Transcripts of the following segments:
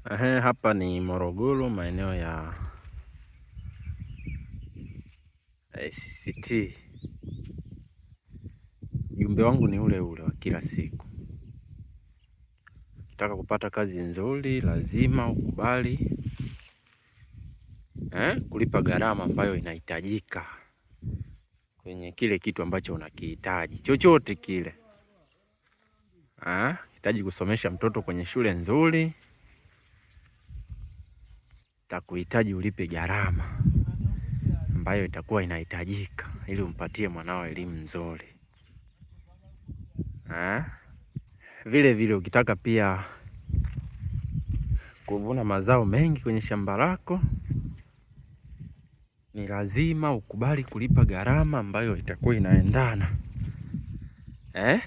Hapa ni Morogoro, maeneo ya CCT. Ujumbe wangu ni ule ule wa kila siku. Ukitaka kupata kazi nzuri, lazima ukubali kulipa gharama ambayo inahitajika kwenye kile kitu ambacho unakihitaji, chochote kile. Hitaji kusomesha mtoto kwenye shule nzuri, takuhitaji ulipe gharama ambayo itakuwa inahitajika ili umpatie mwanao elimu nzuri. Vile vile ukitaka pia kuvuna mazao mengi kwenye shamba lako, ni lazima ukubali kulipa gharama ambayo itakuwa inaendana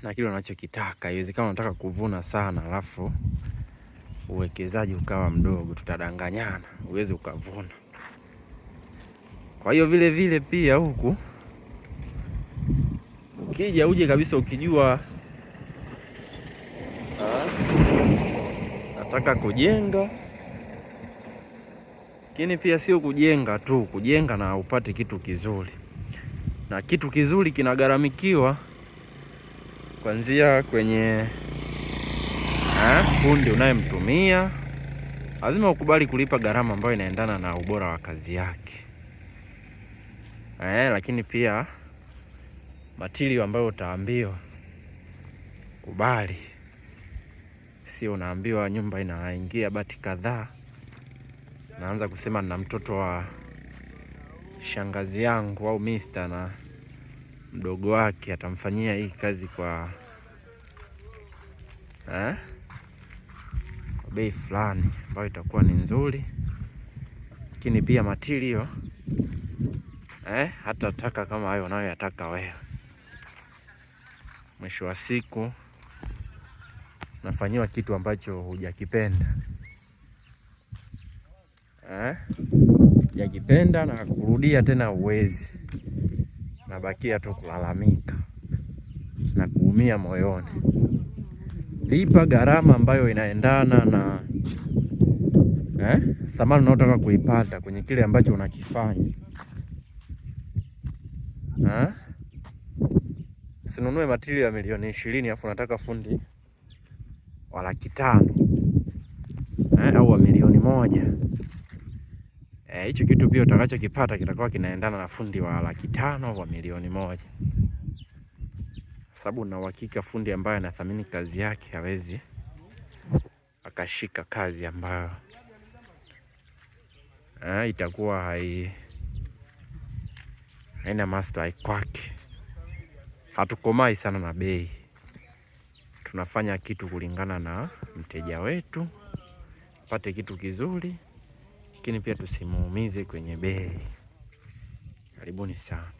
na kile unachokitaka. Iwezekana unataka kuvuna sana, alafu uwekezaji ukawa mdogo, tutadanganyana, uweze ukavuna. Kwa hiyo vile vile pia huku ukija uje kabisa ukijua nataka kujenga, lakini pia sio kujenga tu, kujenga na upate kitu kizuri, na kitu kizuri kinagharamikiwa kuanzia kwenye fundi unayemtumia. Lazima ukubali kulipa gharama ambayo inaendana na ubora wa kazi yake. Lakini pia material ambayo utaambiwa, kubali. Sio unaambiwa nyumba inaingia bati kadhaa, naanza kusema na mtoto wa shangazi yangu au mister na mdogo wake atamfanyia hii kazi kwa bei fulani ambayo itakuwa ni nzuri. Lakini pia material hata taka kama hayo nayo yataka wewe. Mwisho wa siku nafanyiwa kitu ambacho hujakipenda. Hujakipenda na kurudia tena uwezi, nabakia tu kulalamika na kuumia moyoni. Lipa gharama ambayo inaendana na thamani unayotaka kuipata kwenye kile ambacho unakifanya. Usinunue material ya milioni 20 afu unataka fundi wa 500,000 au wa milioni 1. Hicho kitu pia utakachokipata kitakuwa kinaendana na fundi wa 500,000 au wa milioni 1. Sababu na uhakika fundi ambaye anathamini kazi yake hawezi akashika kazi ambayo itakuwa haina master kwake. Hatukomai sana na bei, tunafanya kitu kulingana na mteja wetu, pate kitu kizuri, lakini pia tusimuumize kwenye bei. Karibuni sana.